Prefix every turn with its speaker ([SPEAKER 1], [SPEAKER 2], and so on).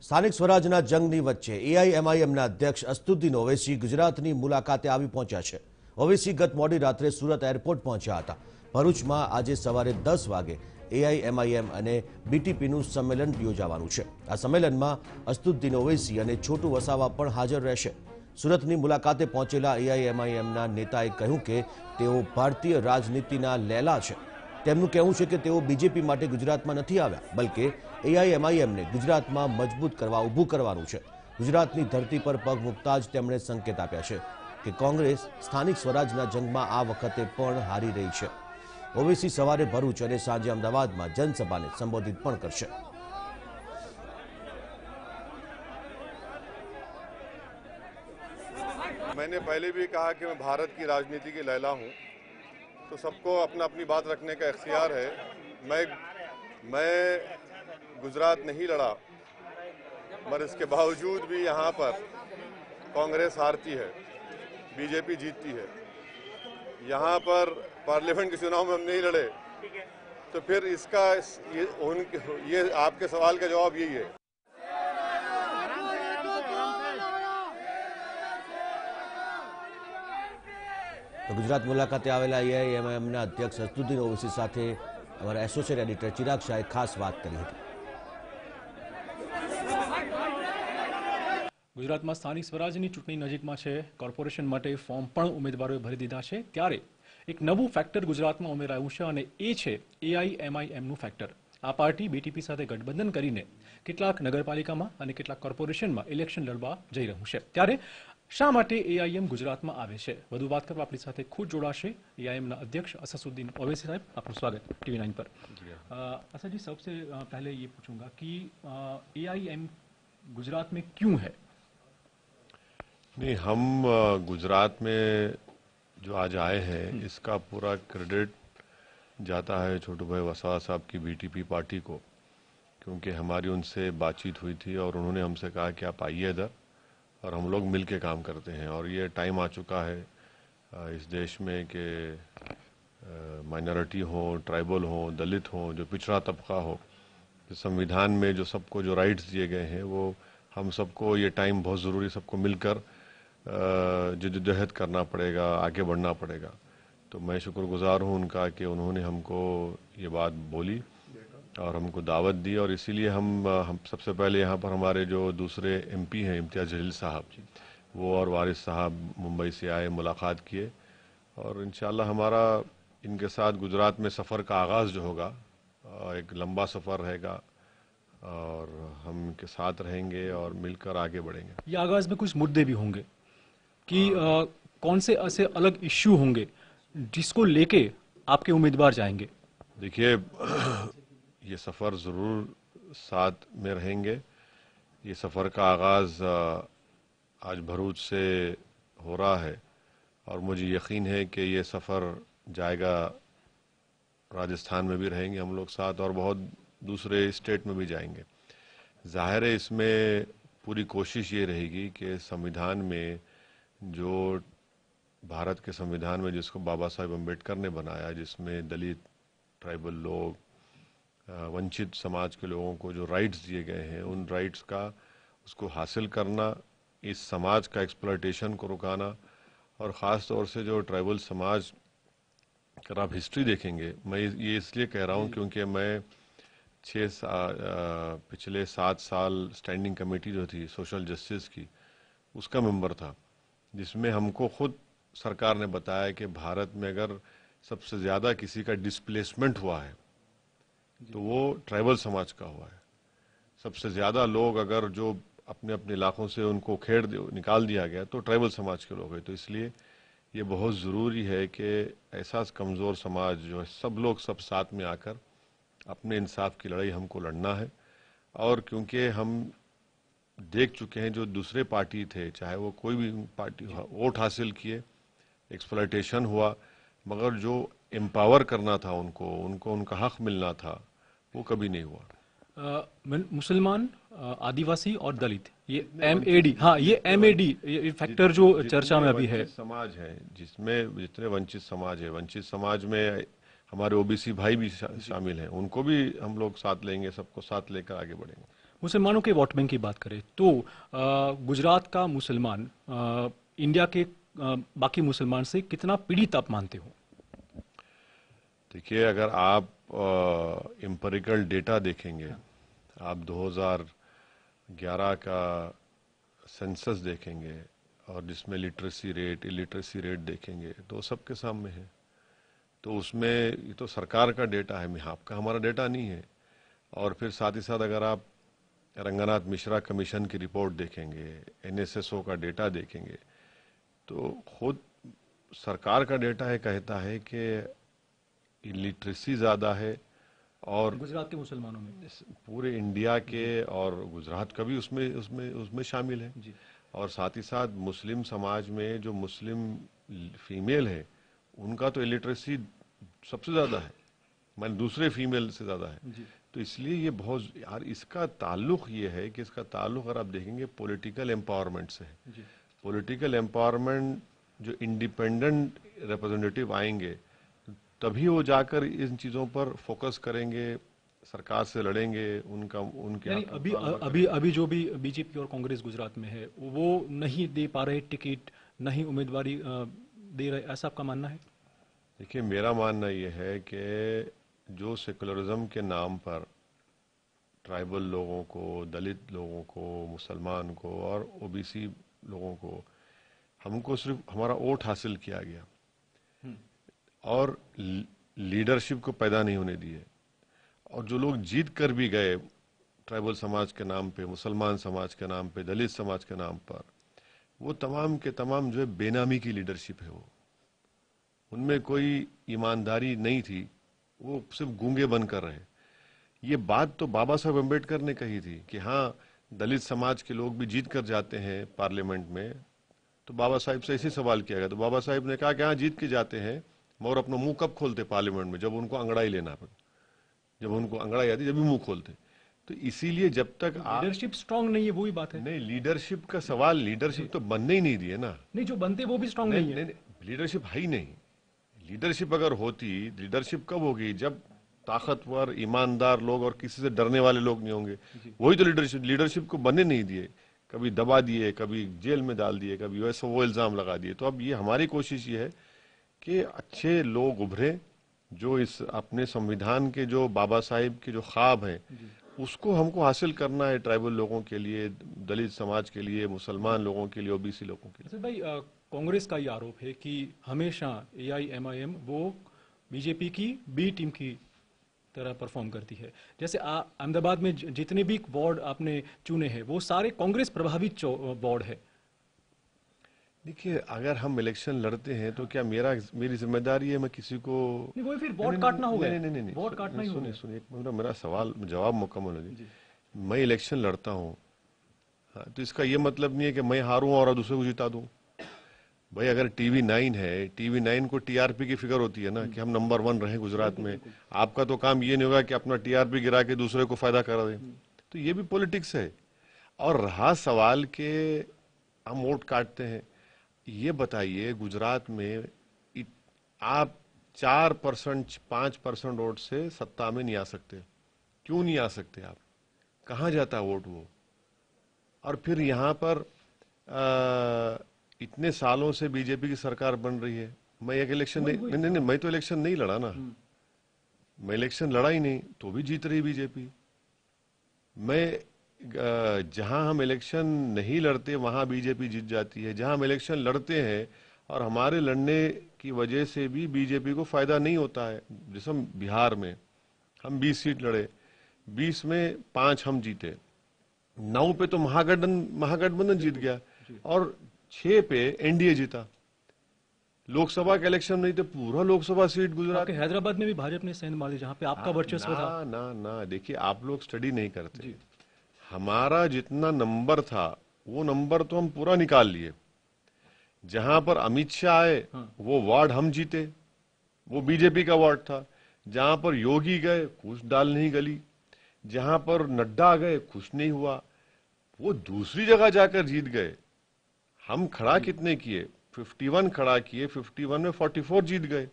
[SPEAKER 1] સ્થાનિક સ્વરાજના જંગની વચ્ચે એઆઈએમઆઈએમના અધ્યક્ષ અસદુદ્દીન ઓવૈસી ગુજરાતની મુલાકાતે આવી પહોંચ્યા છે। ઓવૈસી ગત મોડી રાત્રે સુરત એરપોર્ટ પહોંચ્યા હતા। ભરૂચમાં આજે સવારે 10 વાગે એઆઈએમઆઈએમ અને બીટીપીનું સંમેલન યોજાવાનું છે। આ સંમેલનમાં અસદુદ્દીન ઓવૈસી અને છોટુ વસાવા પણ હાજર રહેશે। સુરતની મુલાકાતે પહોંચેલા એઆઈએમઆઈએમના નેતાએ કહ્યું કે તેઓ ભારતીય રાજનીતિના લેલા છે। તેમનું કહેવું છે કે તેઓ બીજેપી માટે ગુજરાતમાં નથી આવ્યા, બલકે એઆઈએમઆઈએમને ગુજરાતમાં મજબૂત કરવા ઊભું કરવાનું છે। ગુજરાતની ધરતી પર પગ મૂકતા જ તેમણે સંકેત આપ્યા છે કે કોંગ્રેસ સ્થાનિક સ્વરાજના જંગમાં આ વખતે પણ હારી રહી છે। ઓવૈસી સવારે ભરૂચ અને સાંજે અમદાવાદમાં જનસભાને સંબોધિત પણ કરશે।
[SPEAKER 2] मैंने पहले भी कहा कि मैं भारत की राजनीति की लैला हूं, तो सबको अपना अपनी बात रखने का इख्तियार है। मैं गुजरात नहीं लड़ा, मगर इसके बावजूद भी यहां पर कांग्रेस हारती है, बीजेपी जीतती है। यहां पर पार्लियामेंट के चुनाव में हम नहीं लड़े, तो फिर इसका ये आपके सवाल का जवाब यही है।
[SPEAKER 1] तो गुजरात मुलाकाते आवेला एआईएमआईएमના અધ્યક્ષ અસદુદ્દીન ઓવૈસી સાથે અમારા એસોસિએટ એડિટર ચિરાગ શાહે ખાસ વાત કરી હતી।
[SPEAKER 3] ગુજરાતમાં સ્થાનિક સ્વરાજની ચૂંટણી નજીકમાં છે। કોર્પોરેશન માટે ફોર્મ પણ ઉમેદવારોએ ભરી દીધા છે। ત્યારે એક નવું ફેક્ટર ગુજરાતમાં ઉમેરાયું છે અને એ છે એઆઈએમઆઈએમનું ફેક્ટર। આ પાર્ટી બીટીપી સાથે ગઠબંધન કરીને કેટલાક નગરપાલિકામાં અને કેટલાક કોર્પોરેશનમાં ઇલેક્શન લડવા જઈ રહ્યું છે। ત્યારે શા માટે એઆઈએમ ગુજરાતમાં આવે છે, વધુ વાત કરવા આપણી સાથે ખુદ જોડાશે एआईएमના अध्यक्ष असदुद्दीन ओवैसी साहब। आपका स्वागत TV9 पर। असद जी, सबसे पहले ये पूछूंगा कि एआईएम गुजरात में क्यों है?
[SPEAKER 2] नहीं, हम गुजरात में जो आज आए हैं इसका पूरा क्रेडिट जाता है छोटू भाई वसावा साहब की बीटीपी पार्टी को, क्योंकि हमारी उनसे बातचीत हुई थी और उन्होंने हमसे कहा कि आप आइए इधर और हम लोग मिल के काम करते हैं। और ये टाइम आ चुका है इस देश में कि माइनॉरिटी हो, ट्राइबल हो, दलित हो, जो पिछड़ा तबका हो, संविधान में जो सबको जो राइट्स दिए गए हैं वो हम सबको ये टाइम बहुत ज़रूरी, सबको मिलकर जद्दोजहद करना पड़ेगा, आगे बढ़ना पड़ेगा। तो मैं शुक्रगुजार हूँ उनका कि उन्होंने हमको ये बात बोली और हमको दावत दी। और इसीलिए हम सबसे पहले यहाँ पर हमारे जो दूसरे एमपी हैं इम्तियाज़ जलील साहब, वो और वारिस साहब मुंबई से आए, मुलाकात किए और इंशाल्लाह हमारा इनके साथ गुजरात में सफ़र का आगाज़ जो होगा एक लंबा सफ़र रहेगा और हम इनके साथ रहेंगे और मिलकर आगे बढ़ेंगे।
[SPEAKER 3] ये आगाज़ में कुछ मुद्दे भी होंगे कि कौन से ऐसे अलग इश्यू होंगे जिसको लेके आपके उम्मीदवार जाएंगे?
[SPEAKER 2] देखिए, ये सफ़र ज़रूर साथ में रहेंगे। ये सफ़र का आगाज़ आज भरूच से हो रहा है और मुझे यकीन है कि ये सफ़र जाएगा, राजस्थान में भी रहेंगे हम लोग साथ और बहुत दूसरे स्टेट में भी जाएंगे। ज़ाहिर है इसमें पूरी कोशिश ये रहेगी कि संविधान में जो भारत के संविधान में जिसको बाबा साहेब अम्बेडकर ने बनाया, जिसमें दलित, ट्राइबल लोग, वंचित समाज के लोगों को जो राइट्स दिए गए हैं, उन राइट्स का उसको हासिल करना, इस समाज का एक्सप्लॉयटेशन को रुकाना और ख़ास तौर से जो ट्राइबल समाज, अगर आप हिस्ट्री देखेंगे, मैं ये इसलिए कह रहा हूँ क्योंकि मैं पिछले 7 साल स्टैंडिंग कमेटी जो थी सोशल जस्टिस की, उसका मेंबर था, जिसमें हमको खुद सरकार ने बताया कि भारत में अगर सबसे ज़्यादा किसी का डिस्प्लेसमेंट हुआ है तो वो ट्राइबल समाज का हुआ है। सबसे ज़्यादा लोग अगर जो अपने अपने इलाकों से उनको निकाल दिया गया तो ट्राइबल समाज के लोग हैं। तो इसलिए ये बहुत ज़रूरी है कि ऐसा कमज़ोर समाज जो है, सब लोग सब साथ में आकर अपने इंसाफ की लड़ाई हमको लड़ना है। और क्योंकि हम देख चुके हैं जो दूसरे पार्टी थे, चाहे वो कोई भी पार्टी, वोट हासिल किए, एक्सप्लॉयटेशन हुआ, मगर जो एम्पावर करना था उनको उनका हक मिलना था, वो कभी नहीं हुआ।
[SPEAKER 3] मुसलमान, आदिवासी और दलित, ये एमएडी, हाँ ये एमएडी ये फैक्टर जो चर्चा में अभी है।
[SPEAKER 2] समाज है जिसमें जितने वंचित समाज है, वंचित समाज में हमारे ओबीसी भाई भी शामिल हैं, उनको भी हम लोग साथ लेंगे, सबको साथ लेकर आगे बढ़ेंगे।
[SPEAKER 3] मुसलमानों के वोट बैंक की बात करें तो गुजरात का मुसलमान इंडिया के बाकी मुसलमान से कितना पीड़ित आप मानते हो?
[SPEAKER 2] देखिए, अगर आप एम्पिरिकल डेटा देखेंगे, आप 2011 का सेंसस देखेंगे और जिसमें लिटरेसी रेट, इलिटरेसी रेट देखेंगे तो सबके सामने है। तो उसमें ये तो सरकार का डेटा है, आपका हमारा डेटा नहीं है। और फिर साथ ही साथ अगर आप रंगनाथ मिश्रा कमीशन की रिपोर्ट देखेंगे, एनएसएसओ का डेटा देखेंगे, तो खुद सरकार का डेटा है कहता है कि इलिटरेसी ज़्यादा है और
[SPEAKER 3] गुजरात के मुसलमानों में
[SPEAKER 2] पूरे इंडिया के, और गुजरात का भी उसमें उसमें उसमें शामिल है।
[SPEAKER 3] जी।
[SPEAKER 2] और साथ ही साथ मुस्लिम समाज में जो मुस्लिम फीमेल है उनका तो इलिटरेसी सबसे ज़्यादा है, माने दूसरे फीमेल से ज़्यादा है।
[SPEAKER 3] जी।
[SPEAKER 2] तो इसलिए ये बहुत यार, इसका ताल्लुक ये है कि इसका ताल्लुक अगर आप देखेंगे पॉलिटिकल एम्पावरमेंट से है।
[SPEAKER 3] जी।
[SPEAKER 2] पॉलिटिकल एम्पावरमेंट, जो इंडिपेंडेंट रिप्रेजेंटेटिव आएंगे तभी वो जाकर इन चीज़ों पर फोकस करेंगे, सरकार से लड़ेंगे, उनके
[SPEAKER 3] यानी
[SPEAKER 2] हक
[SPEAKER 3] अभी
[SPEAKER 2] पर अमल
[SPEAKER 3] अभी अभी जो भी बीजेपी और कांग्रेस गुजरात में है वो नहीं दे पा रहे टिकट, नहीं उम्मीदवारी दे रहे, ऐसा आपका मानना है?
[SPEAKER 2] देखिए, मेरा मानना ये है कि जो सेकुलरिज्म के नाम पर ट्राइबल लोगों को, दलित लोगों को, मुसलमान को और ओबीसी लोगों को, हमको सिर्फ हमारा वोट हासिल किया गया और लीडरशिप को पैदा नहीं होने दिए। और जो लोग जीत कर भी गए ट्राइबल समाज के नाम पे, मुसलमान समाज के नाम पे, दलित समाज के नाम पर, वो तमाम के तमाम जो है बेनामी की लीडरशिप है। वो उनमें कोई ईमानदारी नहीं थी, वो सिर्फ गूंगे बनकर रहे। ये बात तो बाबा साहब अम्बेडकर ने कही थी कि हाँ, दलित समाज के लोग भी जीत कर जाते हैं पार्लियामेंट में। तो बाबा साहब से ऐसे सवाल किया गया तो बाबा साहब ने कहा कि हाँ, जीत के जाते हैं, मगर अपना मुंह कब खोलते पार्लियामेंट में? जब उनको अंगड़ाई लेना पड़े, जब उनको अंगड़ाई आती जब भी मुंह खोलते। तो इसीलिए जब तक
[SPEAKER 3] लीडरशिप स्ट्रांग नहीं है, वही बात है।
[SPEAKER 2] नहीं, लीडरशिप का सवाल, लीडरशिप तो बनने ही नहीं दिए ना।
[SPEAKER 3] नहीं, जो बनते वो भी स्ट्रांग नहीं है।
[SPEAKER 2] लीडरशिप है ही नहीं। लीडरशिप अगर होती, लीडरशिप कब होगी? जब ताकतवर, ईमानदार लोग और किसी से डरने वाले लोग नहीं होंगे। वही तो लीडरशिप, लीडरशिप को बनने नहीं दिए, कभी दबा दिए, कभी जेल में डाल दिए, कभी वैसे वो इल्जाम लगा दिए। तो अब ये हमारी कोशिश ये है कि अच्छे लोग उभरे, जो इस अपने संविधान के जो बाबा साहिब के जो ख्वाब हैं उसको हमको हासिल करना है, ट्राइबल लोगों के लिए, दलित समाज के लिए, मुसलमान लोगों के लिए, ओबीसी लोगों के लिए।
[SPEAKER 3] अच्छा भाई, कांग्रेस का ये आरोप है कि हमेशा एआईएमआईएम वो बीजेपी की बी टीम की तरह परफॉर्म करती है। जैसे अहमदाबाद में जितने भी वार्ड आपने चुने हैं वो सारे कांग्रेस प्रभावित वार्ड है।
[SPEAKER 2] देखिए, अगर हम इलेक्शन लड़ते हैं तो क्या मेरी जिम्मेदारी है मैं किसी को
[SPEAKER 3] नहीं, वो फिर वोट काटना होगा।
[SPEAKER 2] नहीं,
[SPEAKER 3] वोट काटना ही होगा।
[SPEAKER 2] सुनिए, मेरा सवाल जवाब मुकम्मल हो जाए। मैं इलेक्शन लड़ता हूँ, हाँ, तो इसका ये मतलब नहीं है कि मैं हारूं और दूसरे को जिता दूं। भाई, अगर टीवी 9 है, टीवी 9 को टीआरपी की फिक्र होती है ना कि हम नंबर 1 रहे गुजरात में। आपका तो काम ये नहीं होगा कि अपना टीआरपी गिरा के दूसरे को फायदा करा दे। तो ये भी पॉलिटिक्स है। और रहा सवाल के हम वोट काटते हैं, ये बताइए गुजरात में आप 4%, 5% वोट से सत्ता में नहीं आ सकते। क्यों नहीं आ सकते आप? कहाँ जाता है वोट वो? और फिर यहाँ पर इतने सालों से बीजेपी की सरकार बन रही है। मैं एक इलेक्शन नहीं, मैं तो इलेक्शन नहीं लड़ा ना। मैं इलेक्शन लड़ा ही नहीं तो भी जीत रही बीजेपी। मैं जहां हम इलेक्शन नहीं लड़ते वहां बीजेपी जीत जाती है। जहां हम इलेक्शन लड़ते हैं और हमारे लड़ने की वजह से भी बीजेपी को फायदा नहीं होता है, जैसे हम बिहार में हम 20 सीट लड़े, 20 में 5 हम जीते, 9 पे तो महागठबंधन जीत गया और 6 पे एनडीए जीता। लोकसभा के इलेक्शन नहीं तो पूरा लोकसभा सीट गुजरात।
[SPEAKER 3] आपके हैदराबाद में भी भाजपा ने सेंध मारी जहां पे आपका वर्चस्व था।
[SPEAKER 2] ना, देखिए, आप लोग स्टडी नहीं करते। हमारा जितना नंबर था वो नंबर तो हम पूरा निकाल लिए। जहां पर अमित शाह आए वो वार्ड हम जीते, वो बीजेपी का वार्ड था। जहां पर योगी गए कुछ दाल नहीं गली, जहां पर नड्डा गए कुछ नहीं हुआ, वो दूसरी जगह जाकर जीत गए। हम खड़ा कितने किए? 51 खड़ा किए, 51 में 44 जीत गए।